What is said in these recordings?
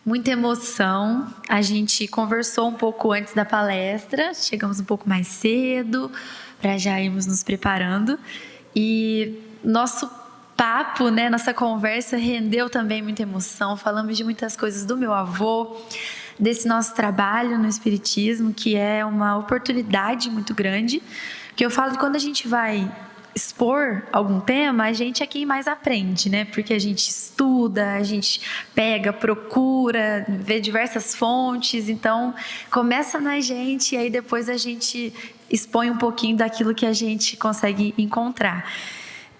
Muita emoção. A gente conversou um pouco antes da palestra, chegamos um pouco mais cedo para já irmos nos preparando. E nosso papo, né, nossa conversa rendeu também muita emoção. Falamos de muitas coisas do meu avô, desse nosso trabalho no Espiritismo, que é uma oportunidade muito grande. Que eu falo que quando a gente vai expor algum tema, a gente é quem mais aprende, né? Porque a gente estuda, a gente pega, procura, vê diversas fontes, então começa na gente e aí depois a gente expõe um pouquinho daquilo que a gente consegue encontrar.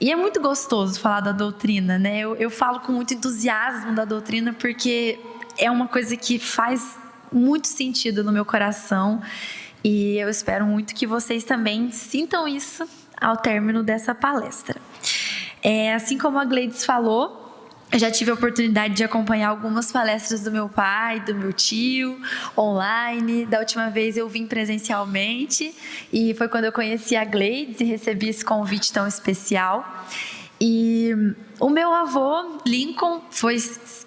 E é muito gostoso falar da doutrina, né? Eu falo com muito entusiasmo da doutrina porque é uma coisa que faz muito sentido no meu coração e eu espero muito que vocês também sintam isso ao término dessa palestra. Assim como a Gleides falou, eu já tive a oportunidade de acompanhar algumas palestras do meu pai, do meu tio, online. Da última vez eu vim presencialmente e foi quando eu conheci a Gleides e recebi esse convite tão especial. E o meu avô, Lincoln, foi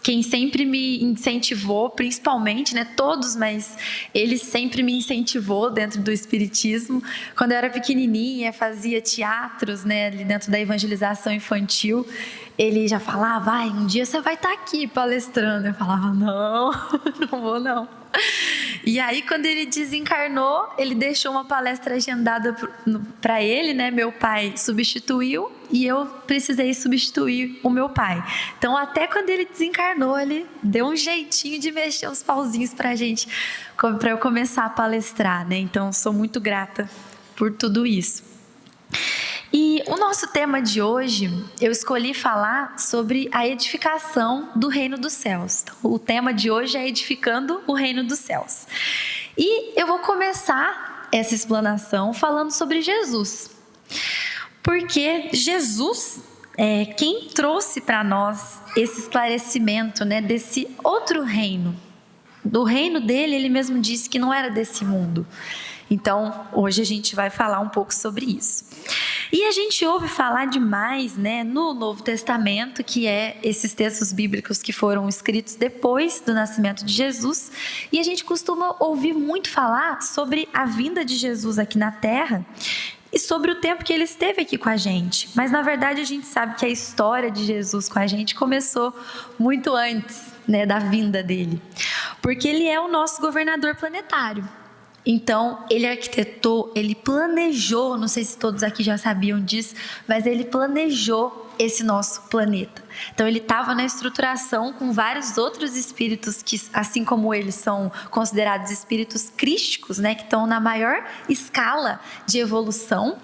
quem sempre me incentivou, principalmente, né, todos, mas ele sempre me incentivou dentro do espiritismo. Quando eu era pequenininha, fazia teatros, né, ali dentro da evangelização infantil, ele já falava, um dia você vai estar aqui palestrando. Eu falava, não, não vou não. E aí, quando ele desencarnou, ele deixou uma palestra agendada para ele, né? Meu pai substituiu e eu precisei substituir o meu pai. Então, até quando ele desencarnou, ele deu um jeitinho de mexer os pauzinhos para gente, para eu começar a palestrar, né? Então, sou muito grata por tudo isso. E o nosso tema de hoje, eu escolhi falar sobre a edificação do reino dos céus. Então, o tema de hoje é edificando o reino dos céus. E eu vou começar essa explanação falando sobre Jesus. Porque Jesus é quem trouxe para nós esse esclarecimento, né, desse outro reino. Do reino dele, ele mesmo disse que não era desse mundo. Então, hoje a gente vai falar um pouco sobre isso. E a gente ouve falar demais, né, no Novo Testamento, que é esses textos bíblicos que foram escritos depois do nascimento de Jesus, e a gente costuma ouvir muito falar sobre a vinda de Jesus aqui na Terra e sobre o tempo que ele esteve aqui com a gente. Mas, na verdade, a gente sabe que a história de Jesus com a gente começou muito antes, né, da vinda dele, porque ele é o nosso governador planetário. Então, ele arquitetou, ele planejou, não sei se todos aqui já sabiam disso, mas ele planejou esse nosso planeta. Então, ele estava na estruturação com vários outros espíritos que, assim como eles, são considerados espíritos crísticos, né, que estão na maior escala de evolução,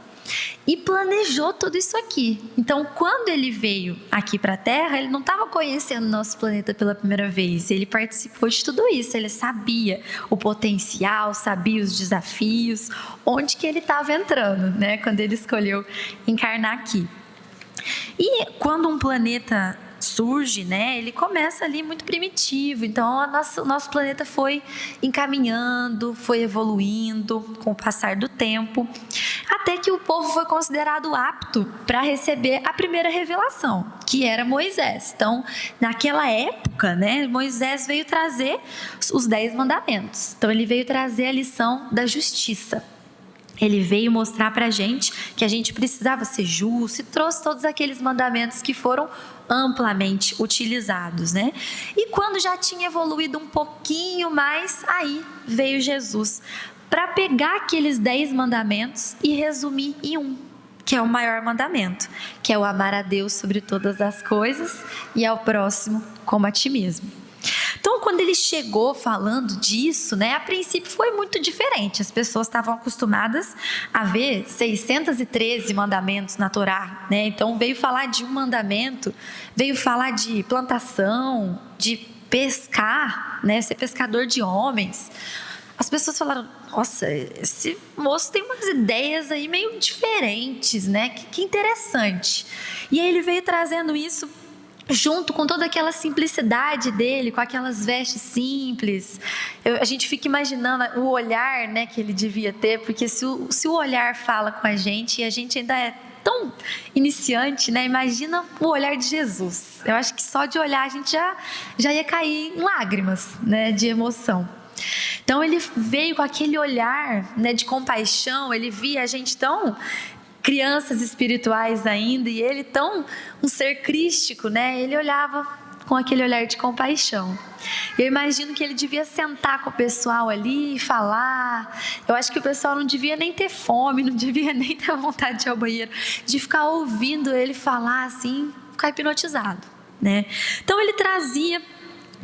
e planejou tudo isso aqui. Então, quando ele veio aqui para a Terra, ele não estava conhecendo o nosso planeta pela primeira vez. Ele participou de tudo isso. Ele sabia o potencial, sabia os desafios, onde que ele estava entrando, né? Quando ele escolheu encarnar aqui. E quando um planeta surge, né, ele começa ali muito primitivo. Então, o nosso planeta foi encaminhando, foi evoluindo com o passar do tempo, até que o povo foi considerado apto para receber a primeira revelação, que era Moisés. Então, naquela época, né, Moisés veio trazer os 10 mandamentos. Então, ele veio trazer a lição da justiça. Ele veio mostrar para a gente que a gente precisava ser justo e trouxe todos aqueles mandamentos que foram amplamente utilizados, né? E quando já tinha evoluído um pouquinho mais, aí veio Jesus para pegar aqueles 10 mandamentos e resumir em um, que é o maior mandamento, que é o amar a Deus sobre todas as coisas e ao próximo como a ti mesmo. Então, quando ele chegou falando disso, né, a princípio foi muito diferente. As pessoas estavam acostumadas a ver 613 mandamentos na Torá, né? Então, veio falar de um mandamento, veio falar de plantação, de pescar, né, ser pescador de homens. As pessoas falaram, nossa, esse moço tem umas ideias aí meio diferentes, né? Que interessante. E aí ele veio trazendo isso junto com toda aquela simplicidade dele, com aquelas vestes simples. A gente fica imaginando o olhar, né, que ele devia ter, porque se o olhar fala com a gente e a gente ainda é tão iniciante, né? Imagina o olhar de Jesus. Eu acho que só de olhar a gente já ia cair em lágrimas, né? De emoção. Então ele veio com aquele olhar, né, de compaixão. Ele via a gente tão crianças espirituais ainda e ele tão um ser crístico, né? Ele olhava com aquele olhar de compaixão. Eu imagino que ele devia sentar com o pessoal ali e falar. Eu acho que o pessoal não devia nem ter fome, não devia nem ter vontade de ir ao banheiro, de ficar ouvindo ele falar assim, ficar hipnotizado, né? Então ele trazia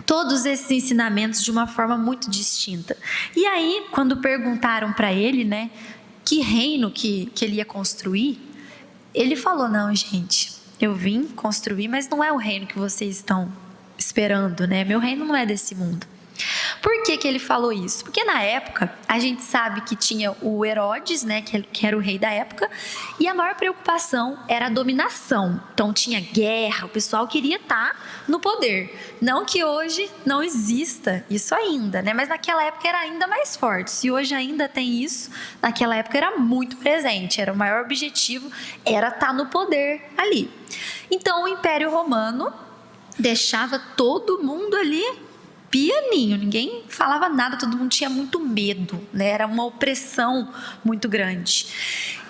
todos esses ensinamentos de uma forma muito distinta. E aí, quando perguntaram para ele, né, que reino que ele ia construir, ele falou: não, gente, eu vim construir, mas não é o reino que vocês estão esperando, né? Meu reino não é desse mundo. Por que ele falou isso? Porque na época, a gente sabe que tinha o Herodes, né, que era o rei da época, e a maior preocupação era a dominação. Então tinha guerra, o pessoal queria estar no poder. Não que hoje não exista isso ainda, né? Mas naquela época era ainda mais forte. Se hoje ainda tem isso, naquela época era muito presente. Era o maior objetivo, era estar no poder ali. Então o Império Romano deixava todo mundo ali pianinho, ninguém falava nada, todo mundo tinha muito medo, né? Era uma opressão muito grande.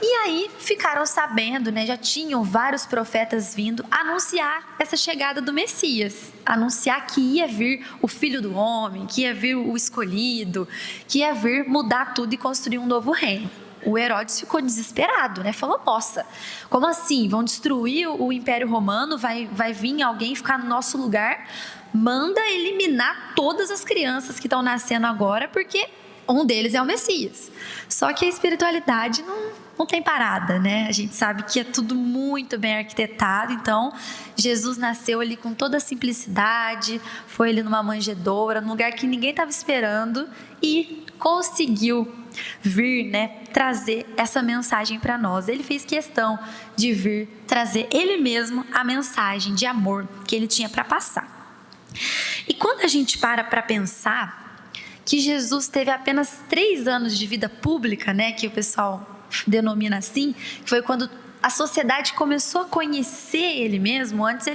E aí ficaram sabendo, né? Já tinham vários profetas vindo anunciar essa chegada do Messias, anunciar que ia vir o Filho do Homem, que ia vir o escolhido, que ia vir mudar tudo e construir um novo reino. O Herodes ficou desesperado, né? Falou: nossa, como assim? Vão destruir o Império Romano? Vai vir alguém ficar no nosso lugar? Manda eliminar todas as crianças que estão nascendo agora, porque um deles é o Messias. Só que a espiritualidade não tem parada, né? A gente sabe que é tudo muito bem arquitetado. Então, Jesus nasceu ali com toda a simplicidade, foi ali numa manjedoura, num lugar que ninguém estava esperando e conseguiu vir, né, trazer essa mensagem para nós. Ele fez questão de vir trazer ele mesmo a mensagem de amor que ele tinha para passar. E quando a gente para pensar que Jesus teve apenas 3 anos de vida pública, né, que o pessoal denomina assim, que foi quando a sociedade começou a conhecer ele mesmo. Antes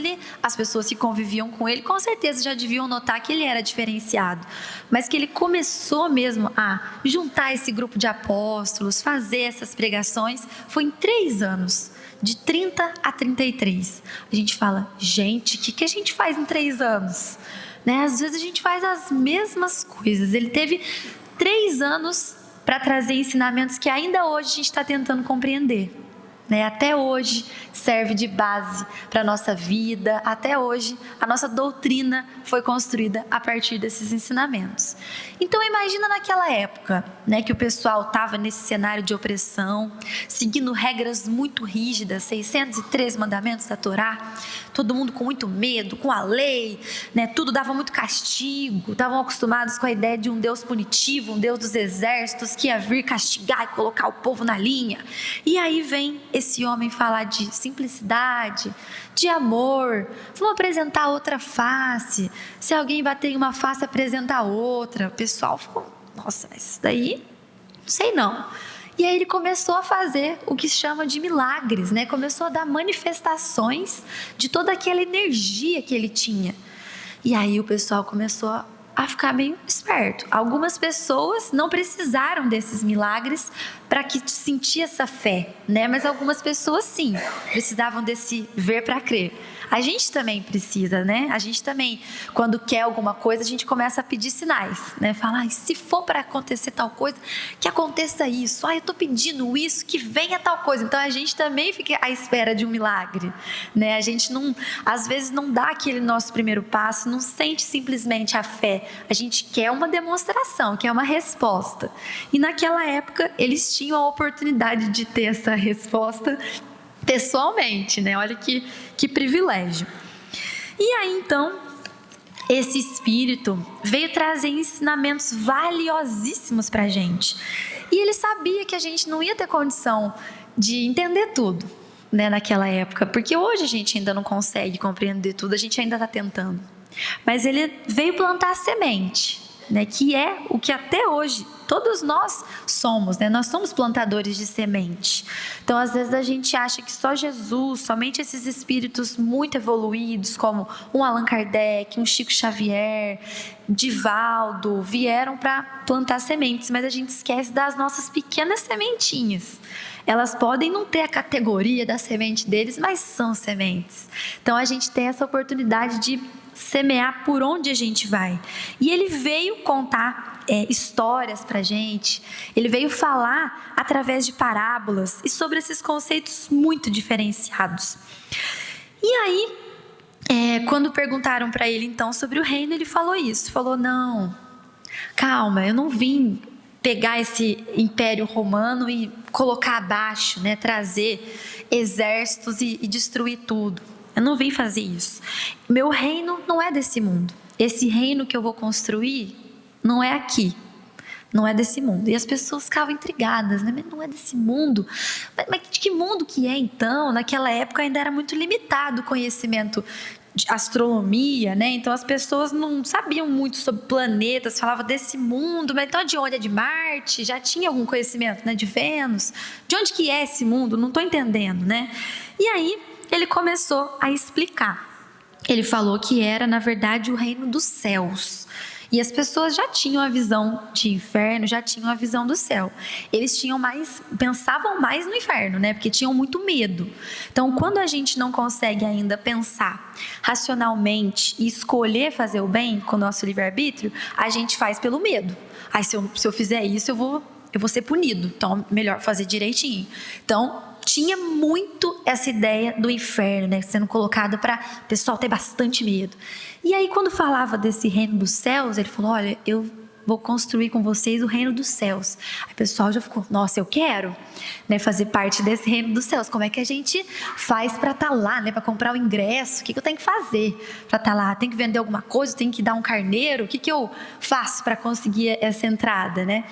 as pessoas que conviviam com ele com certeza já deviam notar que ele era diferenciado, mas que ele começou mesmo a juntar esse grupo de apóstolos, fazer essas pregações, foi em 3 anos, de 30 a 33. A gente fala: gente, o que a gente faz em 3 anos? Né? Às vezes a gente faz as mesmas coisas. Ele teve 3 anos para trazer ensinamentos que ainda hoje a gente está tentando compreender. Né? Até hoje serve de base para a nossa vida, até hoje a nossa doutrina foi construída a partir desses ensinamentos. Então imagina naquela época, né, que o pessoal estava nesse cenário de opressão, seguindo regras muito rígidas, 613 mandamentos da Torá, todo mundo com muito medo, com a lei, né, tudo dava muito castigo, estavam acostumados com a ideia de um Deus punitivo, um Deus dos exércitos que ia vir castigar e colocar o povo na linha. E aí vem esse homem falar de simplicidade, de amor. Vamos apresentar outra face. Se alguém bater em uma face, apresentar outra. O pessoal ficou: nossa, isso daí não sei não. E aí ele começou a fazer o que se chama de milagres, né? Começou a dar manifestações de toda aquela energia que ele tinha. E aí o pessoal começou a ficar meio esperto. Algumas pessoas não precisaram desses milagres para que sentir essa fé, né? Mas algumas pessoas sim, precisavam desse ver para crer. A gente também precisa, né? A gente também, quando quer alguma coisa, a gente começa a pedir sinais, né? Falar: se for para acontecer tal coisa, que aconteça isso. Eu tô pedindo isso, que venha tal coisa. Então a gente também fica à espera de um milagre, né? A gente não, às vezes não dá aquele nosso primeiro passo, não sente simplesmente a fé. A gente quer uma demonstração, quer uma resposta. E naquela época eles tinham a oportunidade de ter essa resposta pessoalmente, né? Olha que privilégio. E aí então esse espírito veio trazer ensinamentos valiosíssimos para a gente. E ele sabia que a gente não ia ter condição de entender tudo, né, naquela época, porque hoje a gente ainda não consegue compreender tudo, a gente ainda está tentando. Mas ele veio plantar a semente, né? Que é o que até hoje todos nós somos, né? Nós somos plantadores de semente. Então, às vezes a gente acha que só Jesus, somente esses espíritos muito evoluídos, como um Allan Kardec, um Chico Xavier, Divaldo, vieram para plantar sementes, mas a gente esquece das nossas pequenas sementinhas. Elas podem não ter a categoria da semente deles, mas são sementes. Então, a gente tem essa oportunidade de semear por onde a gente vai. E ele veio contar histórias pra gente, ele veio falar através de parábolas e sobre esses conceitos muito diferenciados. E aí, quando perguntaram para ele então sobre o reino, ele falou isso, falou: não, calma, eu não vim pegar esse império romano e colocar abaixo, né, trazer exércitos e destruir tudo. Eu não vim fazer isso. Meu reino não é desse mundo. Esse reino que eu vou construir não é aqui. Não é desse mundo. E as pessoas ficavam intrigadas, né? Mas não é desse mundo. Mas de que mundo que é então? Naquela época ainda era muito limitado o conhecimento de astronomia, né? Então as pessoas não sabiam muito sobre planetas, falavam desse mundo, mas então de onde? É de Marte? Já tinha algum conhecimento, né? De Vênus? De onde que é esse mundo? Não estou entendendo, né? E aí ele começou a explicar. Ele falou que era, na verdade, o reino dos céus. E as pessoas já tinham a visão de inferno, já tinham a visão do céu. Eles pensavam mais no inferno, né? Porque tinham muito medo. Então, quando a gente não consegue ainda pensar racionalmente e escolher fazer o bem com o nosso livre-arbítrio, a gente faz pelo medo. Aí, se eu fizer isso, eu vou ser punido. Então, melhor fazer direitinho. Então, tinha muito essa ideia do inferno, né, sendo colocada para o pessoal ter bastante medo. E aí, quando falava desse reino dos céus, ele falou: olha, eu vou construir com vocês o reino dos céus. Aí o pessoal já ficou: nossa, eu quero, né, fazer parte desse reino dos céus. Como é que a gente faz para estar lá, né, para comprar o ingresso? O que eu tenho que fazer para estar lá? Tem que vender alguma coisa? Tem que dar um carneiro? O que eu faço para conseguir essa entrada, né?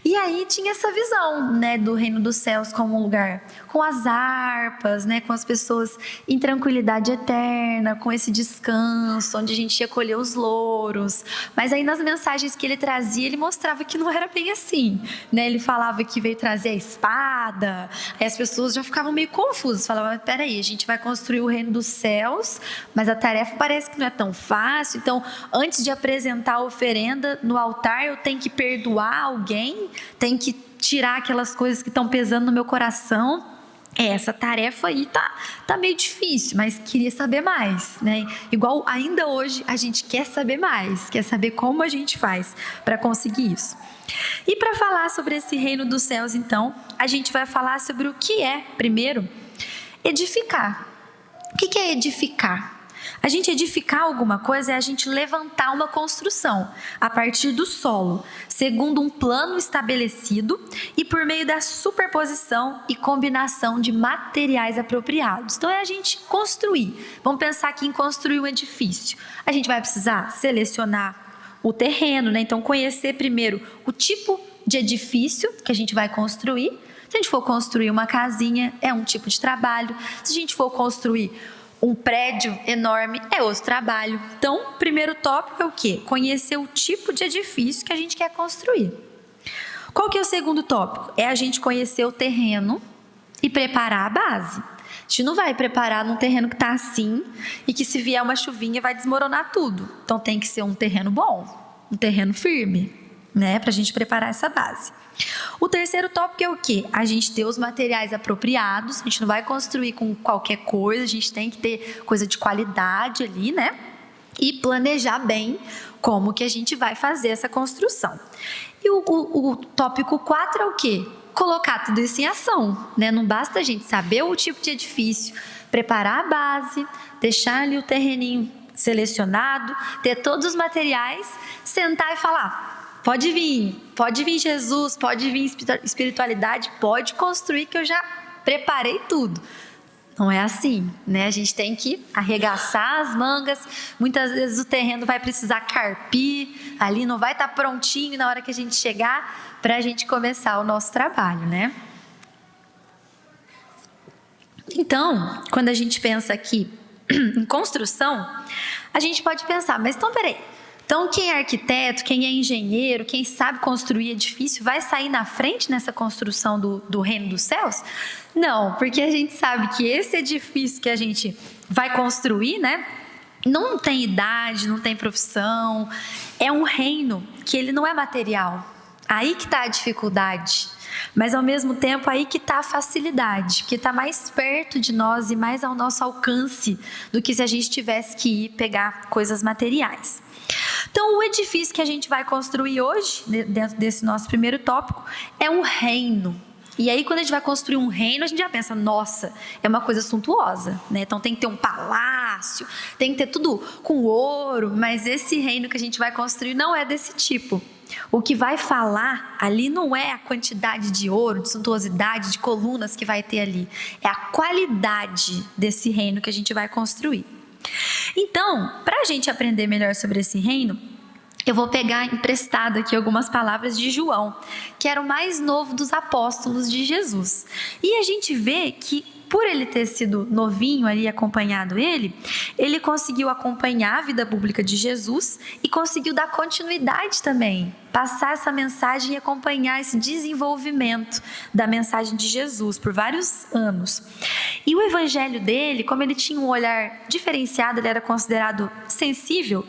E aí tinha essa visão, né, do reino dos céus como um lugar com as harpas, né, com as pessoas em tranquilidade eterna, com esse descanso, onde a gente ia colher os louros. Mas aí nas mensagens que ele trazia, ele mostrava que não era bem assim, né? Ele falava que veio trazer a espada, aí as pessoas já ficavam meio confusas, falavam: peraí, a gente vai construir o reino dos céus, mas a tarefa parece que não é tão fácil, então antes de apresentar a oferenda no altar, eu tenho que perdoar alguém, tem que tirar aquelas coisas que estão pesando no meu coração. Essa tarefa aí tá meio difícil, mas queria saber mais, né? Igual ainda hoje a gente quer saber mais, quer saber como a gente faz para conseguir isso. E para falar sobre esse reino dos céus, então, a gente vai falar sobre o que é, primeiro, edificar. O que é edificar? A gente edificar alguma coisa é a gente levantar uma construção a partir do solo, segundo um plano estabelecido e por meio da superposição e combinação de materiais apropriados. Então é a gente construir. Vamos pensar aqui em construir um edifício. A gente vai precisar selecionar o terreno, né? Então conhecer primeiro o tipo de edifício que a gente vai construir. Se a gente for construir uma casinha, é um tipo de trabalho. Se a gente for construir um prédio enorme, é outro trabalho. Então, o primeiro tópico é o quê? Conhecer o tipo de edifício que a gente quer construir. Qual que é o segundo tópico? É a gente conhecer o terreno e preparar a base. A gente não vai preparar num terreno que está assim e que se vier uma chuvinha vai desmoronar tudo. Então, tem que ser um terreno bom, um terreno firme, né? Para a gente preparar essa base. O terceiro tópico é o quê? A gente ter os materiais apropriados. A gente não vai construir com qualquer coisa, a gente tem que ter coisa de qualidade ali, né? E planejar bem como que a gente vai fazer essa construção. E o tópico 4 é o quê? Colocar tudo isso em ação, né? Não basta a gente saber o tipo de edifício, preparar a base, deixar ali o terreninho selecionado, ter todos os materiais, sentar e falar: pode vir Jesus, pode vir espiritualidade, pode construir que eu já preparei tudo. Não é assim, né? A gente tem que arregaçar as mangas. Muitas vezes o terreno vai precisar carpir, ali não vai estar prontinho na hora que a gente chegar para a gente começar o nosso trabalho, né? Então, quando a gente pensa aqui em construção, a gente pode pensar: mas então peraí, Então, quem é arquiteto, quem é engenheiro, quem sabe construir edifício, vai sair na frente nessa construção do reino dos céus? Não, porque a gente sabe que esse edifício que a gente vai construir, né, não tem idade, não tem profissão, é um reino que ele não é material. Aí que está a dificuldade, mas ao mesmo tempo aí que está a facilidade, porque está mais perto de nós e mais ao nosso alcance do que se a gente tivesse que ir pegar coisas materiais. Então, o edifício que a gente vai construir hoje, dentro desse nosso primeiro tópico, é um reino. E aí, quando a gente vai construir um reino, a gente já pensa, nossa, é uma coisa suntuosa, né? Então tem que ter um palácio, tem que ter tudo com ouro, mas esse reino que a gente vai construir não é desse tipo. O que vai falar ali não é a quantidade de ouro, de suntuosidade, de colunas que vai ter ali. É a qualidade desse reino que a gente vai construir. Então, para a gente aprender melhor sobre esse reino, eu vou pegar emprestado aqui algumas palavras de João, que era o mais novo dos apóstolos de Jesus. E a gente vê que, por ele ter sido novinho ali, acompanhado ele conseguiu acompanhar a vida pública de Jesus e conseguiu dar continuidade também, passar essa mensagem e acompanhar esse desenvolvimento da mensagem de Jesus por vários anos. E o evangelho dele, como ele tinha um olhar diferenciado, ele era considerado sensível,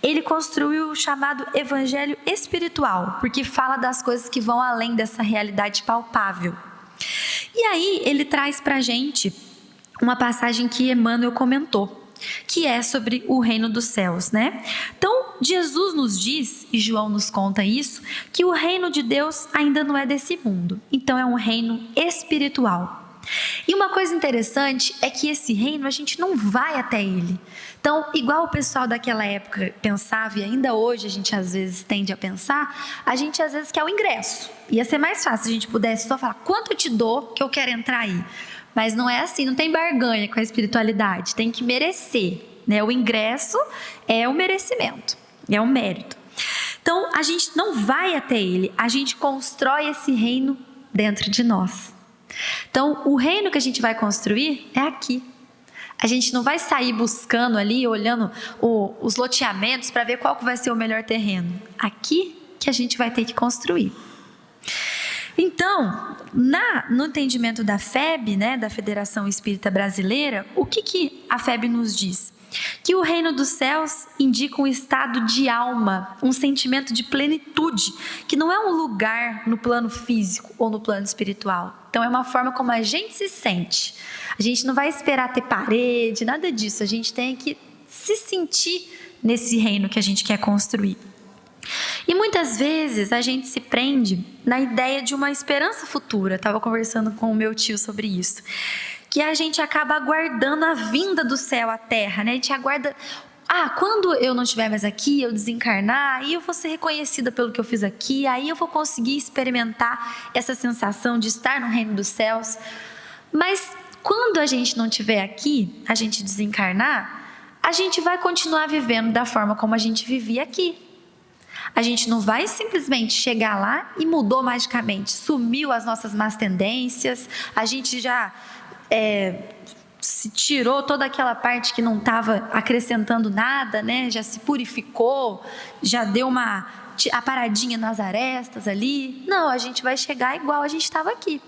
ele construiu o chamado evangelho espiritual, porque fala das coisas que vão além dessa realidade palpável. E aí ele traz para a gente uma passagem que Emmanuel comentou, que é sobre o reino dos céus, né? Então, Jesus nos diz, e João nos conta isso, que o reino de Deus ainda não é desse mundo. Então, é um reino espiritual. E uma coisa interessante é que esse reino a gente não vai até ele. Então, igual o pessoal daquela época pensava, e ainda hoje a gente às vezes tende a pensar, a gente às vezes quer o ingresso. Ia ser mais fácil se a gente pudesse só falar, quanto eu te dou que eu quero entrar aí? Mas não é assim, não tem barganha com a espiritualidade, tem que merecer, né? O ingresso é o merecimento, é o mérito. Então, a gente não vai até ele, a gente constrói esse reino dentro de nós. Então, o reino que a gente vai construir é aqui. A gente não vai sair buscando ali, olhando os loteamentos para ver qual que vai ser o melhor terreno. Aqui que a gente vai ter que construir. Então, no entendimento da FEB, né, da Federação Espírita Brasileira, o que a FEB nos diz? Que o reino dos céus indica um estado de alma, um sentimento de plenitude, que não é um lugar no plano físico ou no plano espiritual. Então é uma forma como a gente se sente. A gente não vai esperar ter parede, nada disso. A gente tem que se sentir nesse reino que a gente quer construir. E muitas vezes a gente se prende na ideia de uma esperança futura. Estava conversando com o meu tio sobre isso. Que a gente acaba aguardando a vinda do céu à terra, né? A gente aguarda, quando eu não estiver mais aqui, eu desencarnar, aí eu vou ser reconhecida pelo que eu fiz aqui, aí eu vou conseguir experimentar essa sensação de estar no reino dos céus. Mas quando a gente não estiver aqui, a gente desencarnar, a gente vai continuar vivendo da forma como a gente vivia aqui. A gente não vai simplesmente chegar lá e mudou magicamente, sumiu as nossas más tendências, a gente já se tirou toda aquela parte que não estava acrescentando nada, né? Já se purificou, já deu a paradinha nas arestas ali. Não, a gente vai chegar igual a gente estava aqui.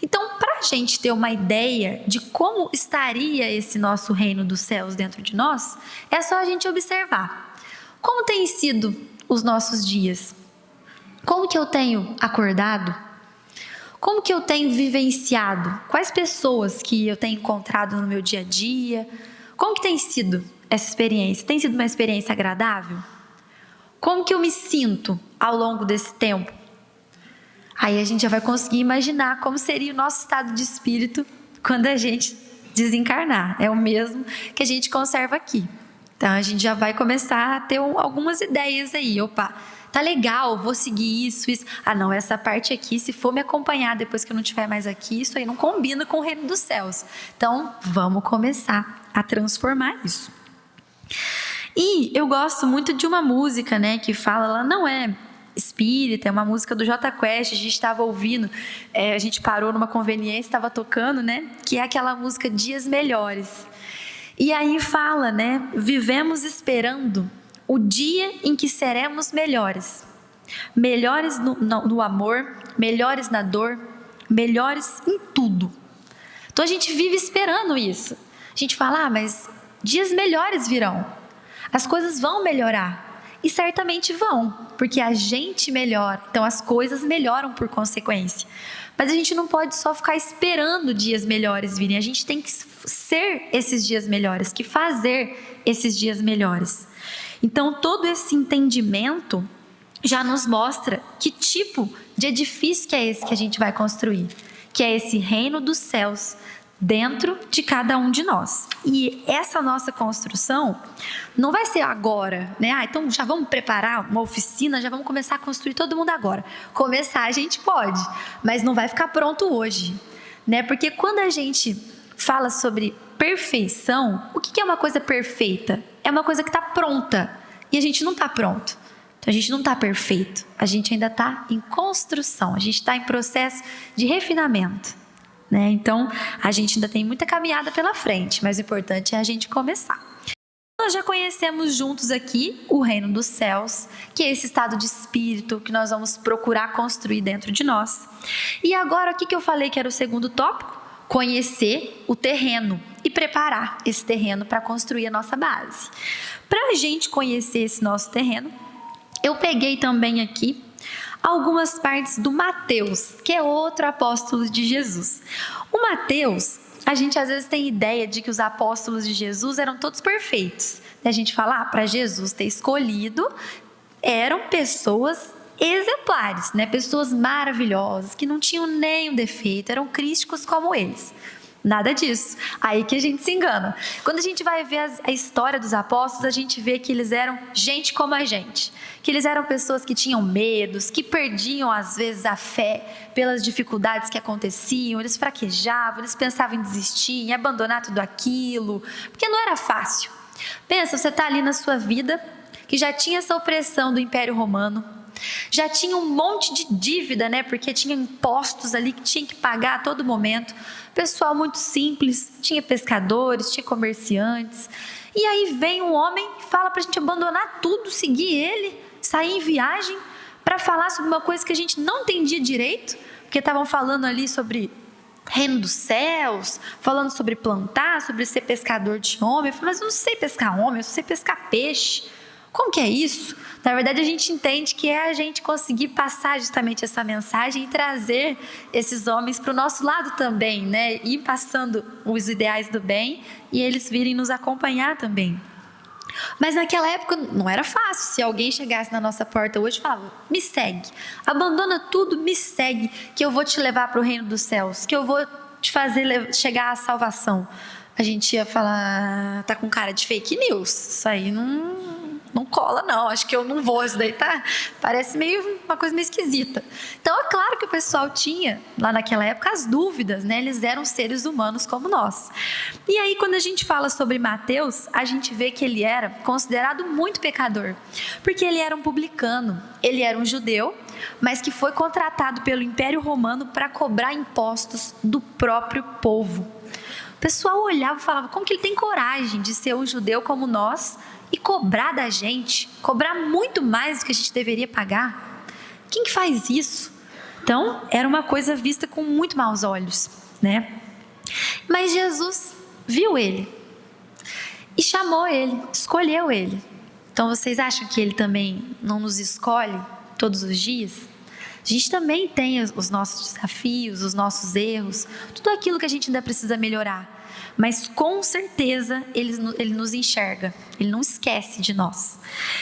Então, para a gente ter uma ideia de como estaria esse nosso reino dos céus dentro de nós, é só a gente observar. Como tem sido os nossos dias? Como que eu tenho acordado? Como que eu tenho vivenciado? Quais pessoas que eu tenho encontrado no meu dia a dia? Como que tem sido essa experiência? Tem sido uma experiência agradável? Como que eu me sinto ao longo desse tempo? Aí a gente já vai conseguir imaginar como seria o nosso estado de espírito quando a gente desencarnar. É o mesmo que a gente conserva aqui. Então a gente já vai começar a ter algumas ideias aí. Opa, tá legal, vou seguir isso. Não, essa parte aqui, se for me acompanhar depois que eu não estiver mais aqui, isso aí não combina com o reino dos céus. Então, vamos começar a transformar isso. E eu gosto muito de uma música, né, que fala, ela não é espírita, é uma música do Jota Quest, a gente estava ouvindo, a gente parou numa conveniência, estava tocando, né, que é aquela música Dias Melhores. E aí fala, né, vivemos esperando o dia em que seremos melhores. Melhores no amor, melhores na dor, melhores em tudo. Então a gente vive esperando isso. A gente fala, mas dias melhores virão. As coisas vão melhorar. E certamente vão, porque a gente melhora. Então as coisas melhoram por consequência. Mas a gente não pode só ficar esperando dias melhores virem. A gente tem que ser esses dias melhores, que fazer esses dias melhores. Então todo esse entendimento já nos mostra que tipo de edifício que é esse que a gente vai construir. Que é esse reino dos céus dentro de cada um de nós. E essa nossa construção não vai ser agora, né? Então já vamos preparar uma oficina, já vamos começar a construir todo mundo agora. Começar a gente pode, mas não vai ficar pronto hoje, né? Porque quando a gente fala sobre perfeição, o que é uma coisa perfeita? É uma coisa que está pronta e a gente não está pronto. Então a gente não está perfeito, a gente ainda está em construção, a gente está em processo de refinamento. Né? Então, a gente ainda tem muita caminhada pela frente, mas o importante é a gente começar. Nós já conhecemos juntos aqui o reino dos céus, que é esse estado de espírito que nós vamos procurar construir dentro de nós. E agora, o que eu falei que era o segundo tópico? Conhecer o terreno e preparar esse terreno para construir a nossa base. Para a gente conhecer esse nosso terreno, eu peguei também aqui algumas partes do Mateus, que é outro apóstolo de Jesus. O Mateus, a gente às vezes tem ideia de que os apóstolos de Jesus eram todos perfeitos. A gente fala, para Jesus ter escolhido, eram pessoas exemplares, né? Pessoas maravilhosas, que não tinham nenhum defeito, eram crísticos como eles. Nada disso. Aí que a gente se engana. Quando a gente vai ver a história dos apóstolos, a gente vê que eles eram gente como a gente. Que eles eram pessoas que tinham medos, que perdiam às vezes a fé pelas dificuldades que aconteciam, eles fraquejavam, eles pensavam em desistir, em abandonar tudo aquilo, porque não era fácil. Pensa, você está ali na sua vida, que já tinha essa opressão do Império Romano, já tinha um monte de dívida, né? Porque tinha impostos ali que tinha que pagar a todo momento. Pessoal muito simples, tinha pescadores, tinha comerciantes. E aí vem um homem e fala pra gente abandonar tudo, seguir ele, sair em viagem para falar sobre uma coisa que a gente não entendia direito, porque estavam falando ali sobre reino dos céus, falando sobre plantar, sobre ser pescador de homem. Eu falei, mas eu não sei pescar homem, eu só sei pescar peixe. Como que é isso? Na verdade, a gente entende que é a gente conseguir passar justamente essa mensagem e trazer esses homens para o nosso lado também, né? Ir passando os ideais do bem e eles virem nos acompanhar também. Mas naquela época não era fácil. Se alguém chegasse na nossa porta hoje e falava, me segue, abandona tudo, me segue, que eu vou te levar para o reino dos céus, que eu vou te fazer chegar à salvação. A gente ia falar, tá com cara de fake news, isso aí não cola não, acho que eu não vou, isso daí parece uma coisa meio esquisita. Então é claro que o pessoal tinha, lá naquela época, as dúvidas, né? Eles eram seres humanos como nós. E aí quando a gente fala sobre Mateus, a gente vê que ele era considerado muito pecador, porque ele era um publicano, ele era um judeu, mas que foi contratado pelo Império Romano para cobrar impostos do próprio povo. O pessoal olhava e falava, como que ele tem coragem de ser um judeu como nós e cobrar da gente, cobrar muito mais do que a gente deveria pagar? Quem que faz isso? Então, era uma coisa vista com muito maus olhos, né? Mas Jesus viu ele e chamou ele, escolheu ele. Então, vocês acham que ele também não nos escolhe todos os dias? A gente também tem os nossos desafios, os nossos erros, tudo aquilo que a gente ainda precisa melhorar. Mas com certeza ele nos enxerga, ele não esquece de nós.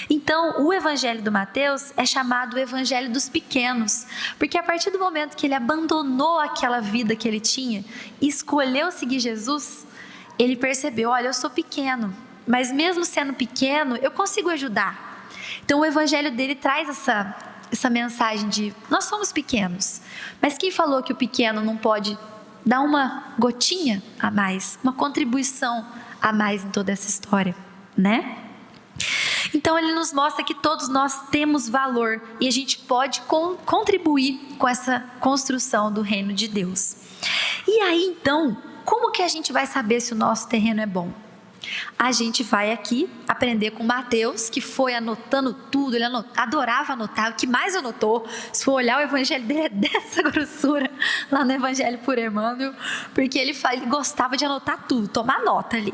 Então o evangelho do Mateus é chamado o evangelho dos pequenos, porque a partir do momento que ele abandonou aquela vida que ele tinha e escolheu seguir Jesus, ele percebeu, olha, eu sou pequeno, mas mesmo sendo pequeno, eu consigo ajudar. Então o evangelho dele traz essa mensagem de, nós somos pequenos, mas quem falou que o pequeno não pode dar uma gotinha a mais, uma contribuição a mais em toda essa história, né? Então ele nos mostra que todos nós temos valor e a gente pode contribuir com essa construção do reino de Deus. E aí então, como que a gente vai saber se o nosso terreno é bom? A gente vai aqui aprender com Mateus, que foi anotando tudo, ele adorava anotar, o que mais anotou, se for olhar o evangelho dele é dessa grossura, lá no Evangelho por Emmanuel, porque ele gostava de anotar tudo, tomar nota ali.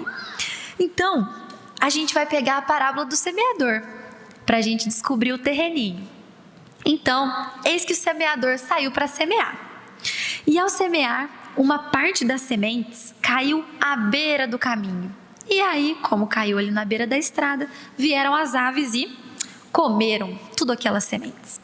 Então, a gente vai pegar a parábola do semeador, para a gente descobrir o terreninho. Então, eis que o semeador saiu para semear. E ao semear, uma parte das sementes caiu à beira do caminho. E aí, como caiu ali na beira da estrada, vieram as aves e comeram tudo aquelas sementes.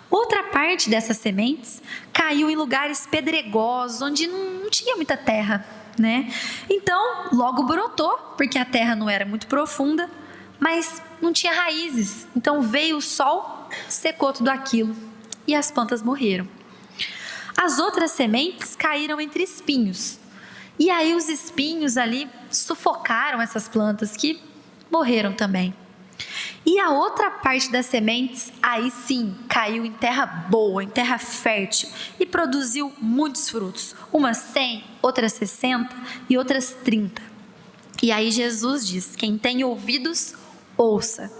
Outra parte dessas sementes caiu em lugares pedregosos, onde não tinha muita terra, né? Então, logo brotou, porque a terra não era muito profunda, mas não tinha raízes. Então veio o sol, secou tudo aquilo e as plantas morreram. As outras sementes caíram entre espinhos. E aí os espinhos ali sufocaram essas plantas que morreram também. E a outra parte das sementes, aí sim, caiu em terra boa, em terra fértil e produziu muitos frutos. Umas 100, outras 60 e outras 30. E aí Jesus diz, quem tem ouvidos, ouça.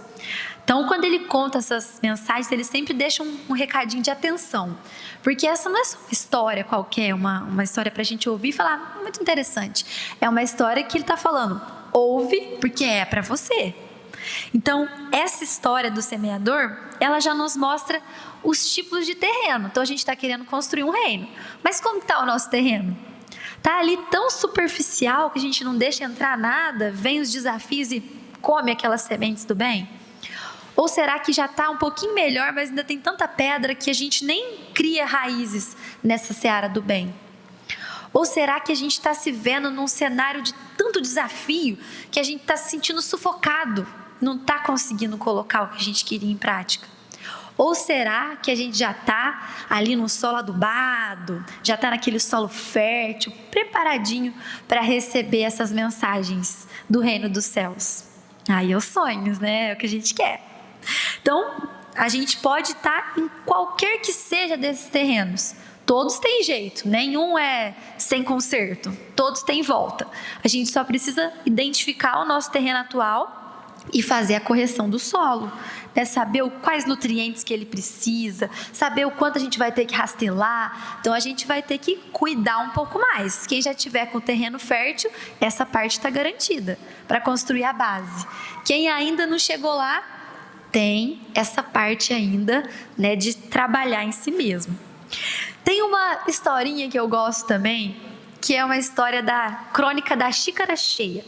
Então, quando ele conta essas mensagens, ele sempre deixa um recadinho de atenção. Porque essa não é só uma história qualquer, uma história para a gente ouvir e falar, muito interessante. É uma história que ele está falando, ouve porque é para você. Então, essa história do semeador, ela já nos mostra os tipos de terreno. Então, a gente está querendo construir um reino. Mas como está o nosso terreno? Está ali tão superficial que a gente não deixa entrar nada, vem os desafios e come aquelas sementes do bem? Ou será que já está um pouquinho melhor, mas ainda tem tanta pedra que a gente nem cria raízes nessa seara do bem? Ou será que a gente está se vendo num cenário de tanto desafio que a gente está se sentindo sufocado, não está conseguindo colocar o que a gente queria em prática? Ou será que a gente já está ali no solo adubado, já está naquele solo fértil, preparadinho para receber essas mensagens do reino dos céus? Aí é os sonhos, né? É o que a gente quer. Então, a gente pode estar em qualquer que seja desses terrenos. Todos têm jeito, nenhum é sem conserto, todos têm volta. A gente só precisa identificar o nosso terreno atual e fazer a correção do solo, né? Saber quais nutrientes que ele precisa, saber o quanto a gente vai ter que rastelar. Então, a gente vai ter que cuidar um pouco mais. Quem já tiver com o terreno fértil, essa parte está garantida para construir a base. Quem ainda não chegou lá, tem essa parte ainda, né, de trabalhar em si mesmo. Tem uma historinha que eu gosto também, que é uma história da crônica da xícara cheia.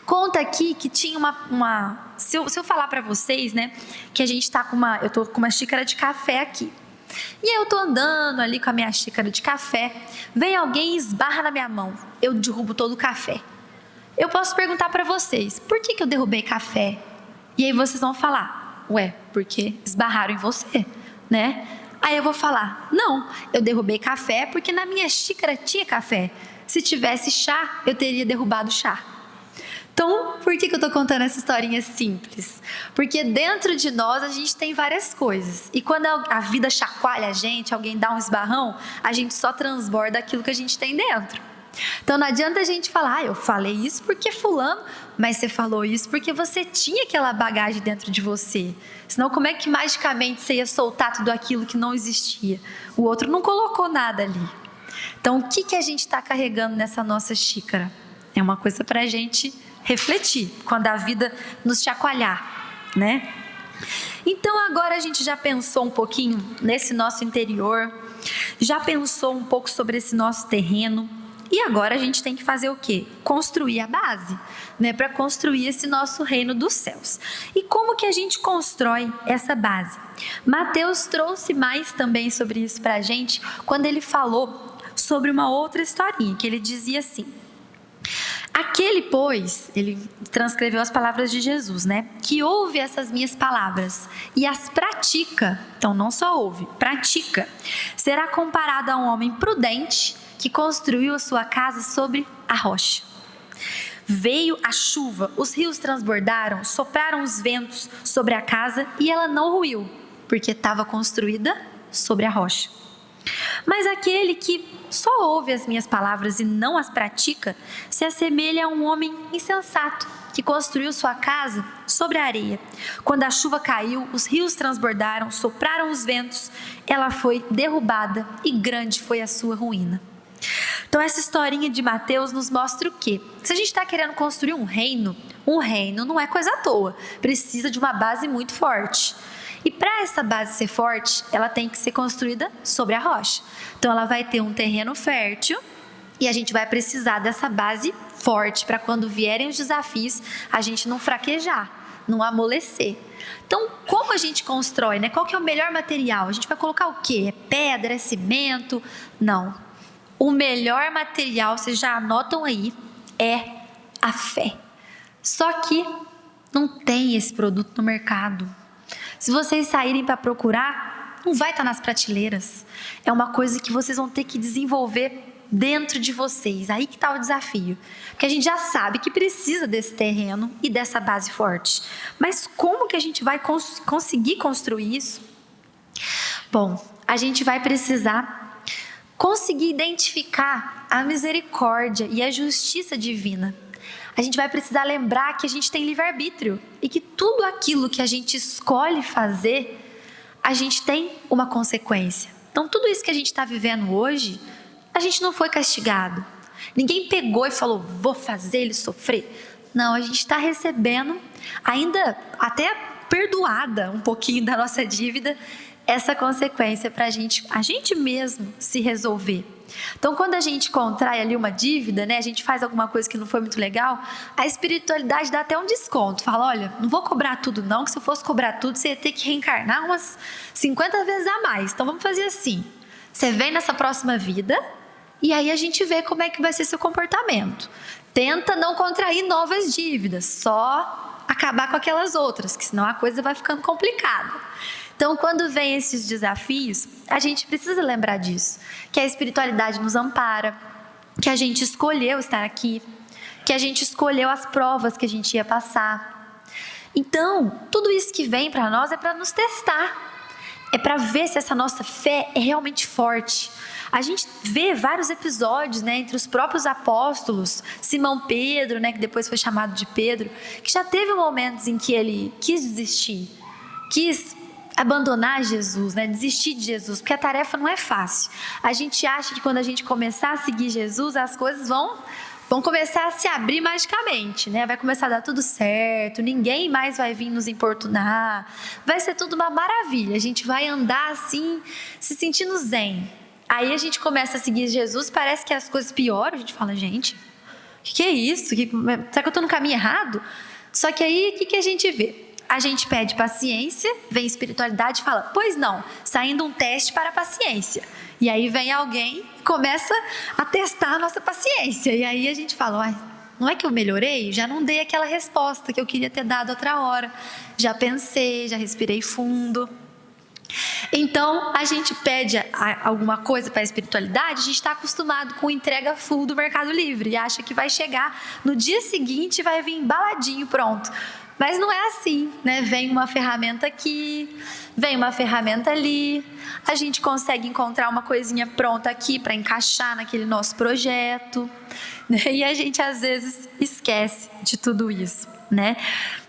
Conta aqui que tinha se eu falar para vocês, né, que a gente tá eu tô com uma xícara de café aqui. E aí eu tô andando ali com a minha xícara de café, vem alguém e esbarra na minha mão, eu derrubo todo o café. Eu posso perguntar para vocês, por que eu derrubei café? E aí vocês vão falar, ué, porque esbarraram em você, né? Aí eu vou falar, não, eu derrubei café porque na minha xícara tinha café. Se tivesse chá, eu teria derrubado o chá. Então, por que eu estou contando essa historinha simples? Porque dentro de nós a gente tem várias coisas. E quando a vida chacoalha a gente, alguém dá um esbarrão, a gente só transborda aquilo que a gente tem dentro. Então não adianta a gente falar, eu falei isso porque fulano, mas você falou isso porque você tinha aquela bagagem dentro de você. Senão como é que magicamente você ia soltar tudo aquilo que não existia? O outro não colocou nada ali. Então o que a gente está carregando nessa nossa xícara? É uma coisa para a gente refletir quando a vida nos chacoalhar, né? Então agora a gente já pensou um pouquinho nesse nosso interior, já pensou um pouco sobre esse nosso terreno. E agora a gente tem que fazer o quê? Construir a base, né? Para construir esse nosso reino dos céus. E como que a gente constrói essa base? Mateus trouxe mais também sobre isso para a gente, quando ele falou sobre uma outra historinha, que ele dizia assim: aquele, pois, ele transcreveu as palavras de Jesus, né? Que ouve essas minhas palavras e as pratica, então não só ouve, pratica, será comparado a um homem prudente que construiu a sua casa sobre a rocha. Veio a chuva, os rios transbordaram, sopraram os ventos sobre a casa e ela não ruiu, porque estava construída sobre a rocha. Mas aquele que só ouve as minhas palavras e não as pratica, se assemelha a um homem insensato que construiu sua casa sobre a areia. Quando a chuva caiu, os rios transbordaram, sopraram os ventos, ela foi derrubada e grande foi a sua ruína. Então essa historinha de Mateus nos mostra o quê? Se a gente está querendo construir um reino não é coisa à toa, precisa de uma base muito forte. E para essa base ser forte, ela tem que ser construída sobre a rocha. Então ela vai ter um terreno fértil e a gente vai precisar dessa base forte para quando vierem os desafios, a gente não fraquejar, não amolecer. Então, como a gente constrói, né? Qual que é o melhor material? A gente vai colocar o quê? É pedra, é cimento? Não. O melhor material, vocês já anotam aí, é a fé. Só que não tem esse produto no mercado. Se vocês saírem para procurar, não vai estar nas prateleiras. É uma coisa que vocês vão ter que desenvolver dentro de vocês. Aí que está o desafio. Porque a gente já sabe que precisa desse terreno e dessa base forte. Mas como que a gente vai conseguir construir isso? Bom, a gente vai precisar conseguir identificar a misericórdia e a justiça divina. A gente vai precisar lembrar que a gente tem livre-arbítrio e que tudo aquilo que a gente escolhe fazer, a gente tem uma consequência. Então, tudo isso que a gente está vivendo hoje, a gente não foi castigado. Ninguém pegou e falou, vou fazer ele sofrer. Não, a gente está recebendo, ainda até perdoada um pouquinho da nossa dívida, essa consequência para a gente mesmo se resolver. Então, quando a gente contrai ali uma dívida, né, a gente faz alguma coisa que não foi muito legal, a espiritualidade dá até um desconto. Fala, olha, não vou cobrar tudo não, que se eu fosse cobrar tudo, você ia ter que reencarnar umas 50 vezes a mais. Então, vamos fazer assim. Você vem nessa próxima vida e aí a gente vê como é que vai ser seu comportamento. Tenta não contrair novas dívidas, só acabar com aquelas outras, que senão a coisa vai ficando complicada. Então, quando vem esses desafios, a gente precisa lembrar disso, que a espiritualidade nos ampara, que a gente escolheu estar aqui, que a gente escolheu as provas que a gente ia passar. Então, tudo isso que vem para nós é para nos testar, é para ver se essa nossa fé é realmente forte. A gente vê vários episódios, né, entre os próprios apóstolos, Simão Pedro, né, que depois foi chamado de Pedro, que já teve momentos em que ele quis desistir, quis abandonar Jesus, né? Desistir de Jesus, porque a tarefa não é fácil. A gente acha que quando a gente começar a seguir Jesus, as coisas vão começar a se abrir magicamente, né? Vai começar a dar tudo certo, ninguém mais vai vir nos importunar, vai ser tudo uma maravilha, a gente vai andar assim, se sentindo zen. Aí a gente começa a seguir Jesus, parece que as coisas pioram, a gente fala, gente, o que é isso? Será que eu estou no caminho errado? Só que aí, o que a gente vê? A gente pede paciência, vem espiritualidade e fala, pois não, saindo um teste para a paciência. E aí vem alguém e começa a testar a nossa paciência. E aí a gente fala, não é que eu melhorei? Já não dei aquela resposta que eu queria ter dado outra hora. Já pensei, já respirei fundo. Então, a gente pede alguma coisa para a espiritualidade, a gente está acostumado com entrega full do Mercado Livre e acha que vai chegar no dia seguinte e vai vir embaladinho, pronto. Mas não é assim, né? Vem uma ferramenta aqui, vem uma ferramenta ali, a gente consegue encontrar uma coisinha pronta aqui para encaixar naquele nosso projeto, né? E a gente às vezes esquece de tudo isso, né?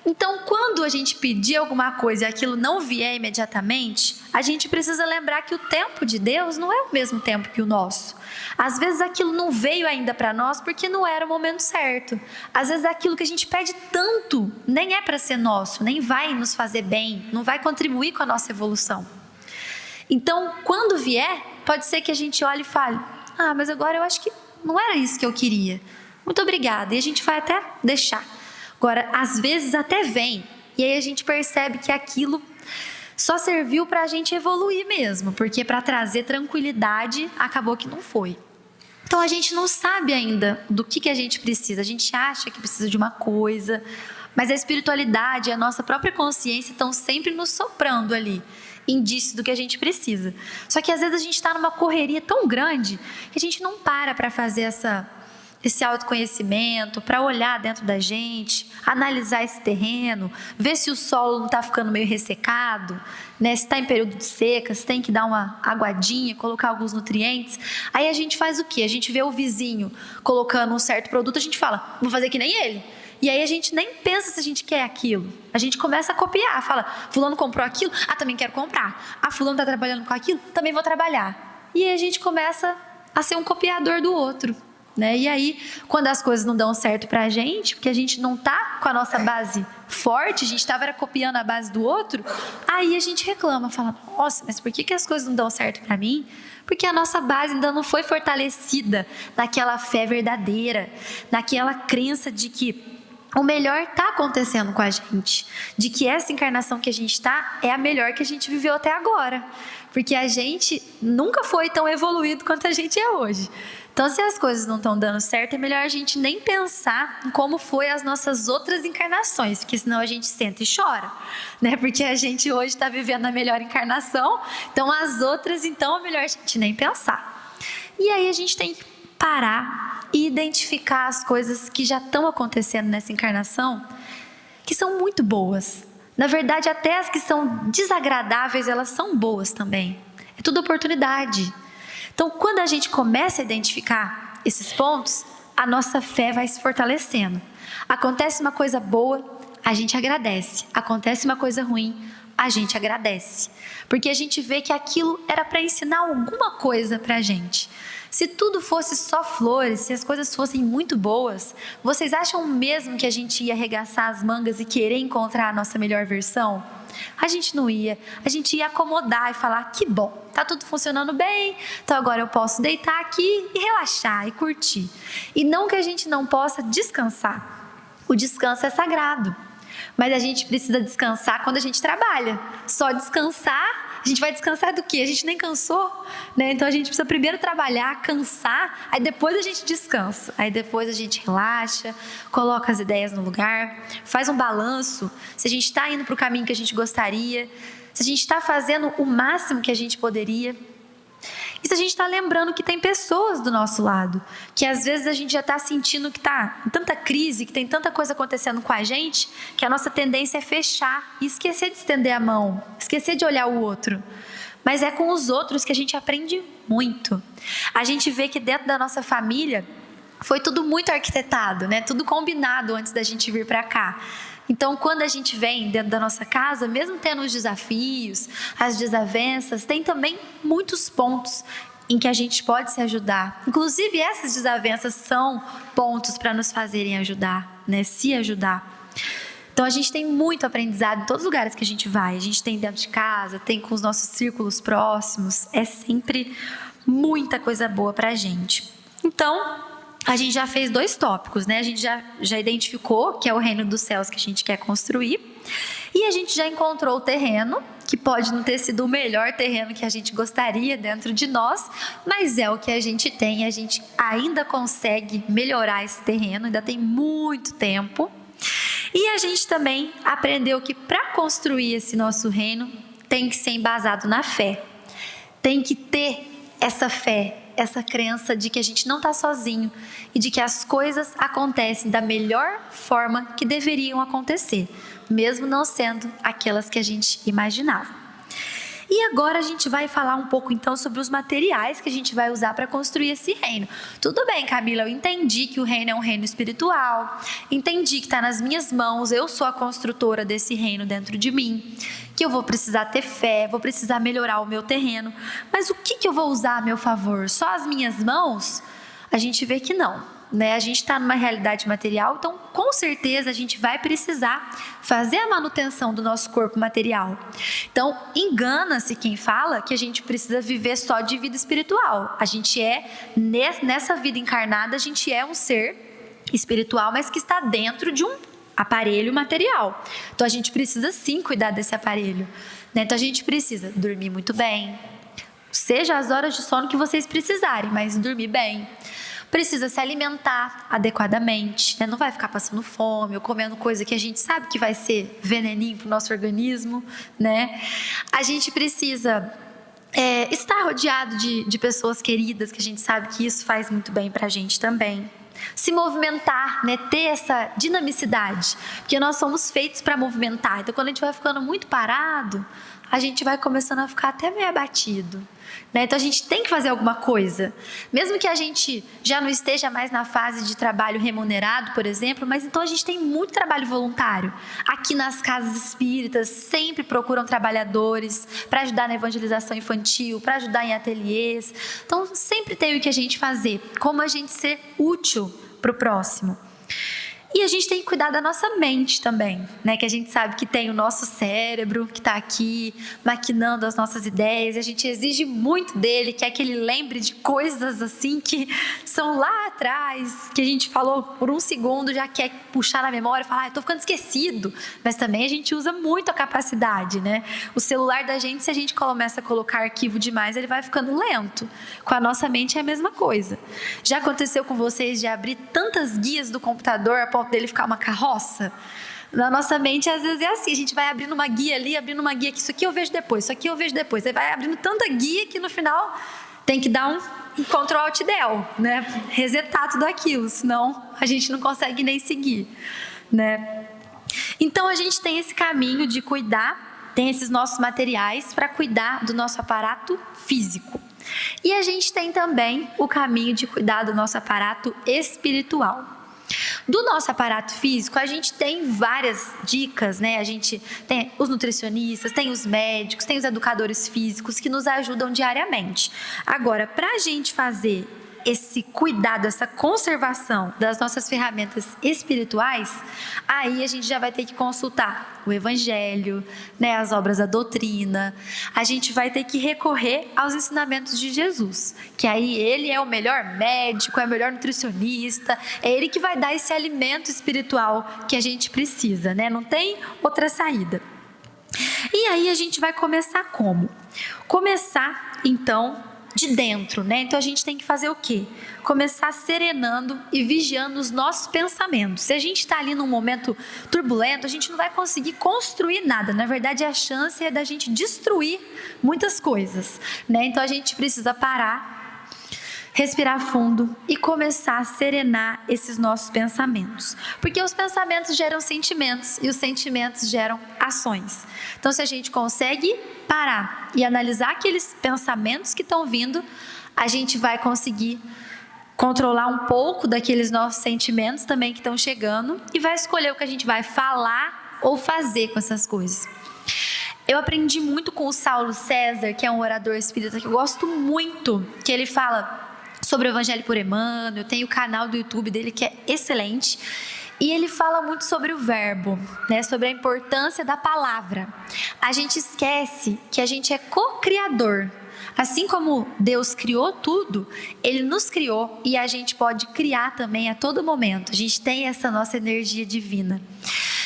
Então, quando a gente pedir alguma coisa e aquilo não vier imediatamente, a gente precisa lembrar que o tempo de Deus não é o mesmo tempo que o nosso. Às vezes aquilo não veio ainda para nós porque não era o momento certo. Às vezes aquilo que a gente pede tanto nem é para ser nosso, nem vai nos fazer bem, não vai contribuir com a nossa evolução. Então, quando vier, pode ser que a gente olhe e fale, mas agora eu acho que não era isso que eu queria. Muito obrigada. E a gente vai até deixar. Agora, às vezes até vem, e aí a gente percebe que aquilo só serviu para a gente evoluir mesmo, porque para trazer tranquilidade, acabou que não foi. Então, a gente não sabe ainda do que a gente precisa, a gente acha que precisa de uma coisa, mas a espiritualidade e a nossa própria consciência estão sempre nos soprando ali, indícios do que a gente precisa. Só que às vezes a gente está numa correria tão grande que a gente não para fazer esse autoconhecimento, para olhar dentro da gente, analisar esse terreno, ver se o solo não está ficando meio ressecado, né? Se está em período de seca, se tem que dar uma aguadinha, colocar alguns nutrientes. Aí a gente faz o quê? A gente vê o vizinho colocando um certo produto, a gente fala, vou fazer que nem ele. E aí a gente nem pensa se a gente quer aquilo. A gente começa a copiar, fala, fulano comprou aquilo, também quero comprar. Fulano está trabalhando com aquilo, também vou trabalhar. E aí a gente começa a ser um copiador do outro. Né? E aí, quando as coisas não dão certo pra gente, porque a gente não tá com a nossa base forte, a gente estava copiando a base do outro, aí a gente reclama, fala, nossa, mas por que as coisas não dão certo pra mim? Porque a nossa base ainda não foi fortalecida naquela fé verdadeira, naquela crença de que o melhor está acontecendo com a gente, de que essa encarnação que a gente está é a melhor que a gente viveu até agora, porque a gente nunca foi tão evoluído quanto a gente é hoje. Então, se as coisas não estão dando certo, é melhor a gente nem pensar em como foi as nossas outras encarnações, porque senão a gente senta e chora, né? Porque a gente hoje está vivendo a melhor encarnação, então as outras, então é melhor a gente nem pensar. E aí a gente tem que parar e identificar as coisas que já estão acontecendo nessa encarnação, que são muito boas. Na verdade, até as que são desagradáveis, elas são boas também. É tudo oportunidade. Então, quando a gente começa a identificar esses pontos, a nossa fé vai se fortalecendo. Acontece uma coisa boa, a gente agradece. Acontece uma coisa ruim, a gente agradece. Porque a gente vê que aquilo era para ensinar alguma coisa para a gente. Se tudo fosse só flores, se as coisas fossem muito boas, vocês acham mesmo que a gente ia arregaçar as mangas e querer encontrar a nossa melhor versão? A gente não ia. A gente ia acomodar e falar, que bom, tá tudo funcionando bem, então agora eu posso deitar aqui e relaxar e curtir. E não que a gente não possa descansar. O descanso é sagrado. Mas a gente precisa descansar quando a gente trabalha. Só descansar, a gente vai descansar do quê? A gente nem cansou, né? Então a gente precisa primeiro trabalhar, cansar, aí depois a gente descansa. Aí depois a gente relaxa, coloca as ideias no lugar, faz um balanço, se a gente está indo para o caminho que a gente gostaria, se a gente está fazendo o máximo que a gente poderia. E se a gente está lembrando que tem pessoas do nosso lado, que às vezes a gente já está sentindo que está em tanta crise, que tem tanta coisa acontecendo com a gente, que a nossa tendência é fechar e esquecer de estender a mão, esquecer de olhar o outro. Mas é com os outros que a gente aprende muito. A gente vê que dentro da nossa família foi tudo muito arquitetado, né? Tudo combinado antes da gente vir para cá. Então, quando a gente vem dentro da nossa casa, mesmo tendo os desafios, as desavenças, tem também muitos pontos em que a gente pode se ajudar. Inclusive, essas desavenças são pontos para nos fazerem ajudar, né? Se ajudar. Então, a gente tem muito aprendizado em todos os lugares que a gente vai. A gente tem dentro de casa, tem com os nossos círculos próximos. É sempre muita coisa boa para a gente. Então, a gente já fez 2 tópicos, né? A gente já identificou que é o reino dos céus que a gente quer construir. E a gente já encontrou o terreno, que pode não ter sido o melhor terreno que a gente gostaria dentro de nós, mas é o que a gente tem. A gente ainda consegue melhorar esse terreno, ainda tem muito tempo. E a gente também aprendeu que para construir esse nosso reino, tem que ser embasado na fé. Tem que ter essa fé, essa crença de que a gente não está sozinho e de que as coisas acontecem da melhor forma que deveriam acontecer, mesmo não sendo aquelas que a gente imaginava. E agora a gente vai falar um pouco então sobre os materiais que a gente vai usar para construir esse reino. Tudo bem, Camila, eu entendi que o reino é um reino espiritual, entendi que está nas minhas mãos, eu sou a construtora desse reino dentro de mim, que eu vou precisar ter fé, vou precisar melhorar o meu terreno, mas o que eu vou usar a meu favor? Só as minhas mãos? A gente vê que não. Né? A gente está numa realidade material, então com certeza a gente vai precisar fazer a manutenção do nosso corpo material. Então engana-se quem fala que a gente precisa viver só de vida espiritual. A gente nessa vida encarnada, a gente é um ser espiritual, mas que está dentro de um aparelho material. Então a gente precisa sim cuidar desse aparelho. Né? Então a gente precisa dormir muito bem, seja as horas de sono que vocês precisarem, mas dormir bem. Precisa se alimentar adequadamente, né? Não vai ficar passando fome ou comendo coisa que a gente sabe que vai ser veneninho para o nosso organismo, né? A gente precisa estar rodeado de pessoas queridas, que a gente sabe que isso faz muito bem para a gente também. se movimentar, né? Ter essa dinamicidade, porque nós somos feitos para movimentar. Então, quando a gente vai ficando muito parado, a gente vai começando a ficar até meio abatido, né? Então a gente tem que fazer alguma coisa, mesmo que a gente já não esteja mais na fase de trabalho remunerado, por exemplo, mas então a gente tem muito trabalho voluntário. Aqui nas casas espíritas sempre procuram trabalhadores para ajudar na evangelização infantil, para ajudar em ateliês. Então sempre tem o que a gente fazer, como a gente ser útil para o próximo. E a gente tem que cuidar da nossa mente também, né? Que a gente sabe que tem o nosso cérebro que está aqui maquinando as nossas ideias. E a gente exige muito dele, que é que ele lembre de coisas assim que são lá atrás, que a gente falou por um segundo, já quer puxar na memória e falar, eu tô ficando esquecido. Mas também a gente usa muito a capacidade, né? O celular da gente, se a gente começa a colocar arquivo demais, ele vai ficando lento. Com a nossa mente é a mesma coisa. Já aconteceu com vocês de abrir tantas guias do computador a ponto dele ficar uma carroça? Na nossa mente, às vezes é assim, a gente vai abrindo uma guia ali, abrindo uma guia que isso aqui eu vejo depois, isso aqui eu vejo depois. Aí vai abrindo tanta guia que no final tem que dar um Ctrl Alt Del, né? Resetar tudo aquilo, senão a gente não consegue nem seguir, né? Então a gente tem esse caminho de cuidar, tem esses nossos materiais para cuidar do nosso aparato físico. E a gente tem também o caminho de cuidar do nosso aparato espiritual. Do nosso aparato físico, a gente tem várias dicas, né? A gente tem os nutricionistas, tem os médicos, tem os educadores físicos que nos ajudam diariamente. Agora, para a gente fazer esse cuidado, essa conservação das nossas ferramentas espirituais, aí a gente já vai ter que consultar o Evangelho, né, as obras da doutrina. A gente vai ter que recorrer aos ensinamentos de Jesus, que aí ele é o melhor médico, é o melhor nutricionista, é ele que vai dar esse alimento espiritual que a gente precisa, né? Não tem outra saída. E aí a gente vai começar como? Começar, então, de dentro, né? Então a gente tem que fazer o quê? Começar serenando e vigiando os nossos pensamentos. Se a gente está ali num momento turbulento, a gente não vai conseguir construir nada. Na verdade, a chance é da gente destruir muitas coisas, né? Então a gente precisa parar, respirar fundo e começar a serenar esses nossos pensamentos. Porque os pensamentos geram sentimentos e os sentimentos geram ações. Então, se a gente consegue parar e analisar aqueles pensamentos que estão vindo, a gente vai conseguir controlar um pouco daqueles nossos sentimentos também que estão chegando e vai escolher o que a gente vai falar ou fazer com essas coisas. Eu aprendi muito com o Saulo César, que é um orador espírita que eu gosto muito, que ele fala sobre o Evangelho por Emmanuel. Tem o canal do YouTube dele que é excelente. E ele fala muito sobre o verbo, né? Sobre a importância da palavra. A gente esquece que a gente é co-criador. Assim como Deus criou tudo, Ele nos criou e a gente pode criar também a todo momento. A gente tem essa nossa energia divina.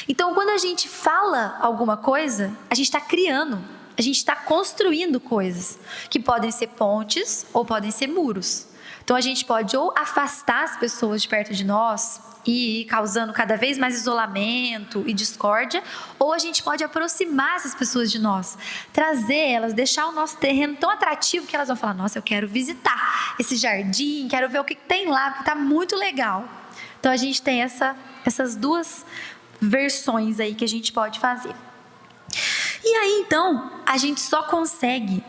Então, quando a gente fala alguma coisa, a gente está criando, a gente está construindo coisas que podem ser pontes ou podem ser muros. Então, a gente pode ou afastar as pessoas de perto de nós e ir causando cada vez mais isolamento e discórdia, ou a gente pode aproximar essas pessoas de nós, trazer elas, deixar o nosso terreno tão atrativo que elas vão falar, nossa, eu quero visitar esse jardim, quero ver o que tem lá, porque está muito legal. Então, a gente tem essas duas versões aí que a gente pode fazer. E aí, então, a gente só consegue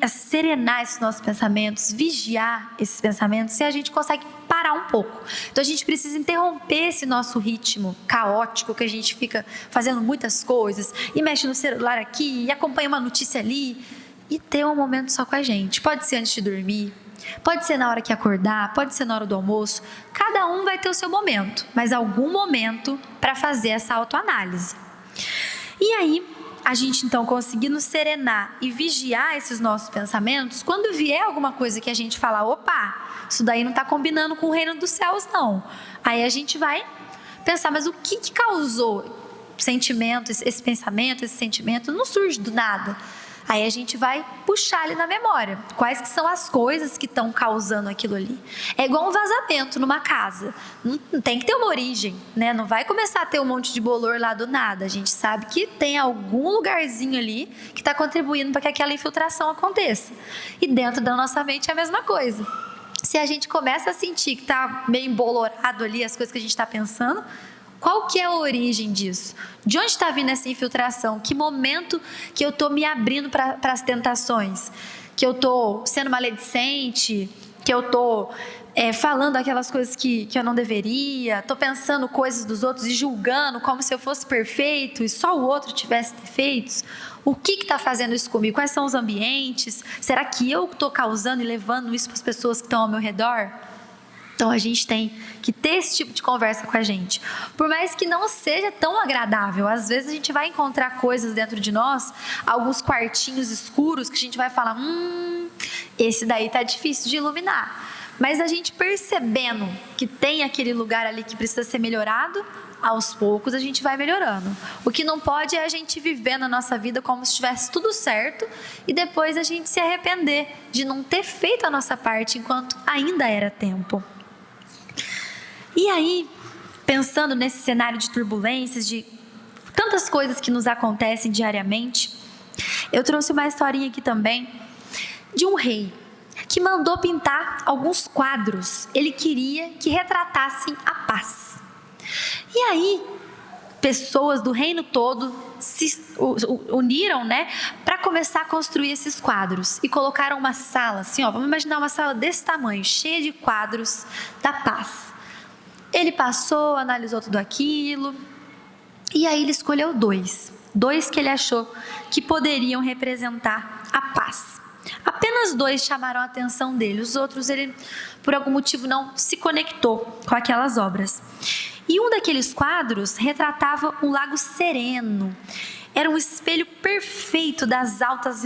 serenar esses nossos pensamentos, vigiar esses pensamentos, se a gente consegue parar um pouco. Então a gente precisa interromper esse nosso ritmo caótico, que a gente fica fazendo muitas coisas, e mexe no celular aqui, e acompanha uma notícia ali, e ter um momento só com a gente. Pode ser antes de dormir, pode ser na hora que acordar, pode ser na hora do almoço. Cada um vai ter o seu momento, mas algum momento para fazer essa autoanálise. E aí, a gente então conseguindo serenar e vigiar esses nossos pensamentos, quando vier alguma coisa que a gente falar, opa, isso daí não está combinando com o reino dos céus não. Aí a gente vai pensar, mas o que causou sentimento, esse pensamento, esse sentimento? Não surge do nada. Aí a gente vai puxar ali na memória quais que são as coisas que estão causando aquilo ali. É igual um vazamento numa casa. Não tem que ter uma origem, né? Não vai começar a ter um monte de bolor lá do nada. A gente sabe que tem algum lugarzinho ali que está contribuindo para que aquela infiltração aconteça. E dentro da nossa mente é a mesma coisa. se a gente começa a sentir que está meio embolorado ali as coisas que a gente está pensando, qual que é a origem disso? De onde está vindo essa infiltração? Que momento que eu estou me abrindo para as tentações? Que eu estou sendo maledicente? Que eu estou falando aquelas coisas que eu não deveria? Estou pensando coisas dos outros e julgando como se eu fosse perfeito e só o outro tivesse defeitos? O que está fazendo isso comigo? Quais são os ambientes? Será que eu estou causando e levando isso para as pessoas que estão ao meu redor? Então a gente tem que ter esse tipo de conversa com a gente. Por mais que não seja tão agradável, às vezes a gente vai encontrar coisas dentro de nós, alguns quartinhos escuros que a gente vai falar, esse daí tá difícil de iluminar. Mas a gente percebendo que tem aquele lugar ali que precisa ser melhorado, aos poucos a gente vai melhorando. O que não pode é a gente viver na nossa vida como se estivesse tudo certo e depois a gente se arrepender de não ter feito a nossa parte enquanto ainda era tempo. E aí, pensando nesse cenário de turbulências, de tantas coisas que nos acontecem diariamente, eu trouxe uma historinha aqui também de um rei que mandou pintar alguns quadros. Ele queria que retratassem a paz. E aí, pessoas do reino todo se uniram, para começar a construir esses quadros. E colocaram uma sala, assim, vamos imaginar uma sala desse tamanho, cheia de quadros da paz. Ele passou, analisou tudo aquilo, e aí ele escolheu dois que ele achou que poderiam representar a paz. Apenas 2 chamaram a atenção dele, os outros ele, por algum motivo, não se conectou com aquelas obras. E um daqueles quadros retratava um lago sereno, era um espelho perfeito das altas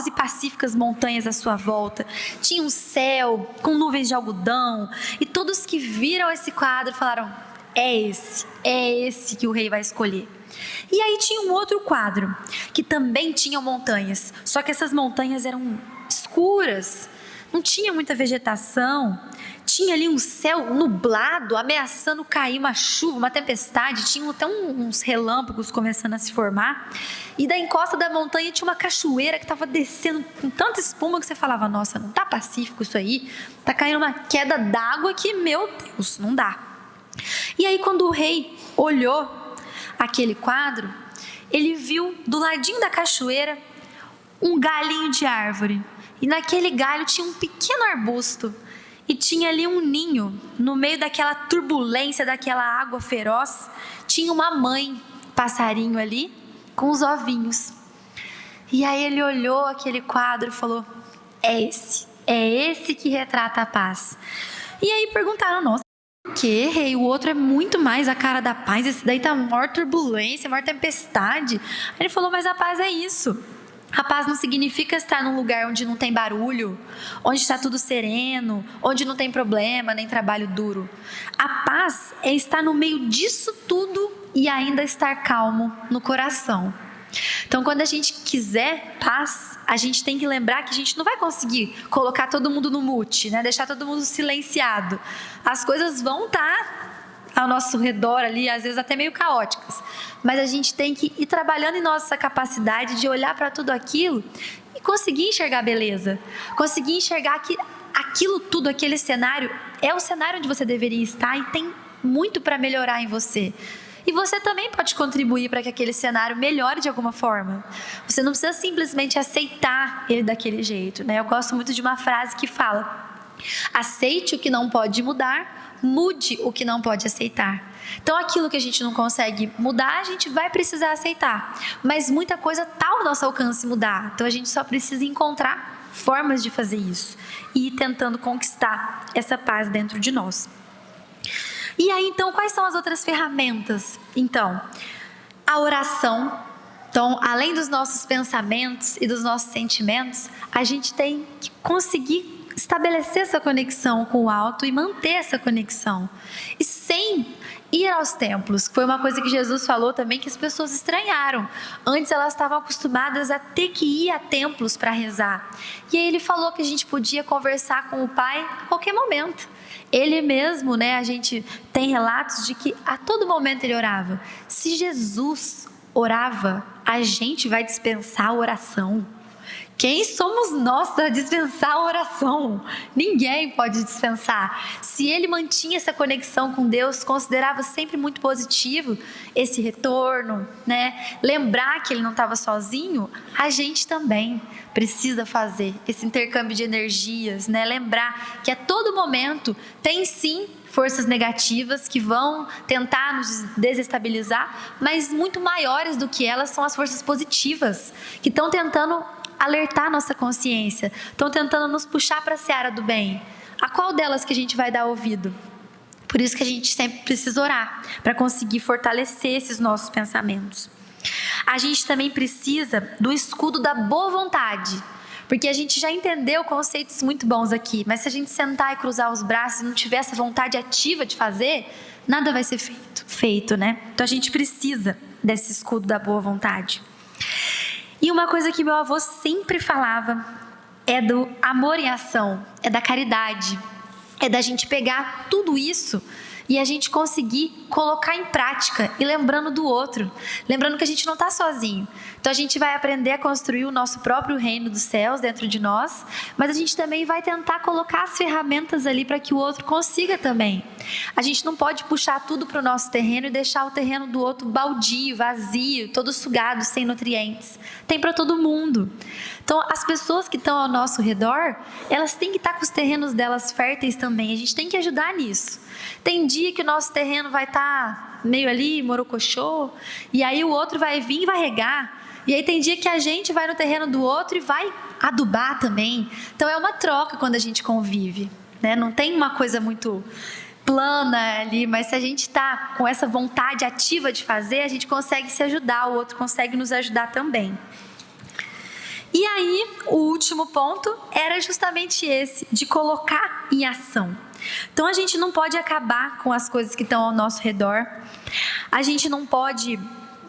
e pacíficas montanhas à sua volta. Tinha um céu com nuvens de algodão, e todos que viram esse quadro falaram, é esse que o rei vai escolher. E aí tinha um outro quadro, que também tinha montanhas, só que essas montanhas eram escuras, não tinha muita vegetação, tinha ali um céu nublado, ameaçando cair uma chuva, uma tempestade, tinha até uns relâmpagos começando a se formar, e da encosta da montanha tinha uma cachoeira que estava descendo com tanta espuma que você falava, nossa, não tá pacífico isso aí, tá caindo uma queda d'água que, meu Deus, não dá. E aí quando o rei olhou aquele quadro, ele viu do ladinho da cachoeira um galinho de árvore, e naquele galho tinha um pequeno arbusto, e tinha ali um ninho, no meio daquela turbulência, daquela água feroz, tinha uma mãe passarinho ali, com os ovinhos. E aí ele olhou aquele quadro e falou, é esse que retrata a paz. E aí perguntaram, nossa, por que, rei? O outro é muito mais a cara da paz, esse daí tá maior turbulência, maior tempestade. Aí ele falou, mas a paz é isso. A paz não significa estar num lugar onde não tem barulho, onde está tudo sereno, onde não tem problema, nem trabalho duro. A paz é estar no meio disso tudo e ainda estar calmo no coração. Então, quando a gente quiser paz, a gente tem que lembrar que a gente não vai conseguir colocar todo mundo no mute, deixar todo mundo silenciado. As coisas vão estar ao nosso redor ali, às vezes até meio caóticas, mas a gente tem que ir trabalhando em nossa capacidade de olhar para tudo aquilo e conseguir enxergar beleza, conseguir enxergar que aquilo tudo, aquele cenário é o cenário onde você deveria estar e tem muito para melhorar em você. E você também pode contribuir para que aquele cenário melhore de alguma forma. Você não precisa simplesmente aceitar ele daquele jeito, Eu gosto muito de uma frase que fala, aceite o que não pode mudar, mude o que não pode aceitar. Então aquilo que a gente não consegue mudar, a gente vai precisar aceitar. Mas muita coisa está ao nosso alcance mudar. Então a gente só precisa encontrar formas de fazer isso e ir tentando conquistar essa paz dentro de nós. E aí então, quais são as outras ferramentas? Então, a oração. Então, além dos nossos pensamentos e dos nossos sentimentos, a gente tem que conseguir estabelecer essa conexão com o alto e manter essa conexão. E sem ir aos templos, que foi uma coisa que Jesus falou também que as pessoas estranharam. Antes elas estavam acostumadas a ter que ir a templos para rezar. E aí ele falou que a gente podia conversar com o Pai a qualquer momento. Ele mesmo, a gente tem relatos de que a todo momento ele orava. Se Jesus orava, a gente vai dispensar a oração. Quem somos nós para dispensar a oração? Ninguém pode dispensar. Se ele mantinha essa conexão com Deus, considerava sempre muito positivo esse retorno, né? Lembrar que ele não estava sozinho, a gente também precisa fazer esse intercâmbio de energias, né? Lembrar que a todo momento tem sim forças negativas que vão tentar nos desestabilizar, mas muito maiores do que elas são as forças positivas, que estão tentando alertar nossa consciência, estão tentando nos puxar para a seara do bem. A qual delas que a gente vai dar ouvido? Por isso que a gente sempre precisa orar, para conseguir fortalecer esses nossos pensamentos. A gente também precisa do escudo da boa vontade, porque a gente já entendeu conceitos muito bons aqui, mas se a gente sentar e cruzar os braços e não tiver essa vontade ativa de fazer, nada vai ser feito, né? Então a gente precisa desse escudo da boa vontade. E uma coisa que meu avô sempre falava é do amor em ação, é da caridade, é da gente pegar tudo isso e a gente conseguir colocar em prática e lembrando do outro, lembrando que a gente não está sozinho. Então a gente vai aprender a construir o nosso próprio reino dos céus dentro de nós, mas a gente também vai tentar colocar as ferramentas ali para que o outro consiga também. A gente não pode puxar tudo para o nosso terreno e deixar o terreno do outro baldio, vazio, todo sugado, sem nutrientes. Tem para todo mundo. Então as pessoas que estão ao nosso redor, elas têm que estar com os terrenos delas férteis também. A gente tem que ajudar nisso. Tem dia que o nosso terreno vai estar meio ali, morocochô, e aí o outro vai vir e vai regar. E aí tem dia que a gente vai no terreno do outro e vai adubar também. Então é uma troca quando a gente convive, né? Não tem uma coisa muito plana ali, mas se a gente está com essa vontade ativa de fazer, a gente consegue se ajudar, o outro consegue nos ajudar também. E aí, o último ponto era justamente esse, de colocar em ação. Então, a gente não pode acabar com as coisas que estão ao nosso redor. A gente não pode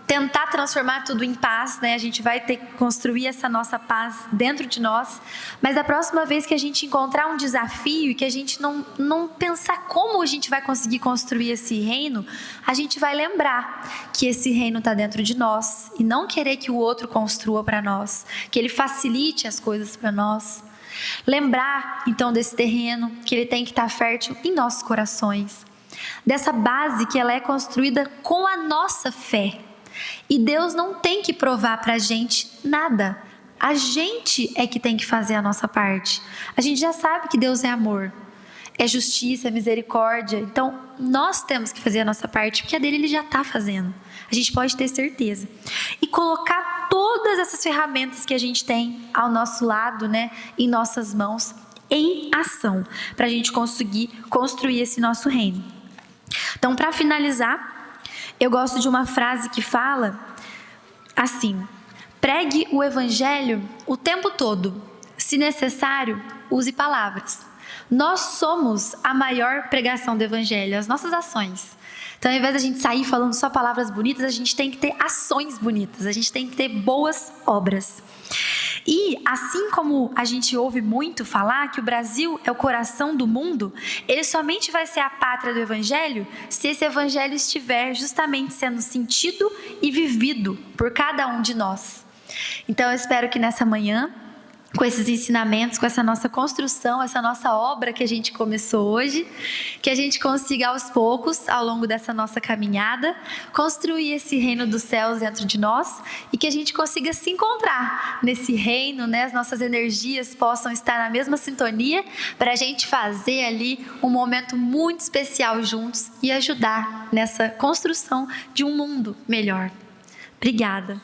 tentar transformar tudo em paz, né? A gente vai ter que construir essa nossa paz dentro de nós. Mas da próxima vez que a gente encontrar um desafio e que a gente não pensar como a gente vai conseguir construir esse reino, a gente vai lembrar que esse reino está dentro de nós e não querer que o outro construa para nós, que ele facilite as coisas para nós. Lembrar, então, desse terreno, que ele tem que estar fértil em nossos corações. Dessa base que ela é construída com a nossa fé. E Deus não tem que provar pra gente nada. A gente é que tem que fazer a nossa parte. A gente já sabe que Deus é amor, é justiça, é misericórdia. Então, nós temos que fazer a nossa parte, porque a dele ele já está fazendo. A gente pode ter certeza. E colocar todas essas ferramentas que a gente tem ao nosso lado, né, em nossas mãos, em ação, para a gente conseguir construir esse nosso reino. Então, para finalizar, eu gosto de uma frase que fala assim: pregue o evangelho o tempo todo. Se necessário, use palavras. Nós somos a maior pregação do evangelho, as nossas ações. Então, ao invés de a gente sair falando só palavras bonitas, a gente tem que ter ações bonitas, a gente tem que ter boas obras. E assim como a gente ouve muito falar que o Brasil é o coração do mundo, ele somente vai ser a pátria do evangelho se esse evangelho estiver justamente sendo sentido e vivido por cada um de nós. Então eu espero que nessa manhã, com esses ensinamentos, com essa nossa construção, essa nossa obra que a gente começou hoje, que a gente consiga aos poucos, ao longo dessa nossa caminhada, construir esse reino dos céus dentro de nós e que a gente consiga se encontrar nesse reino, né? As nossas energias possam estar na mesma sintonia para a gente fazer ali um momento muito especial juntos e ajudar nessa construção de um mundo melhor. Obrigada.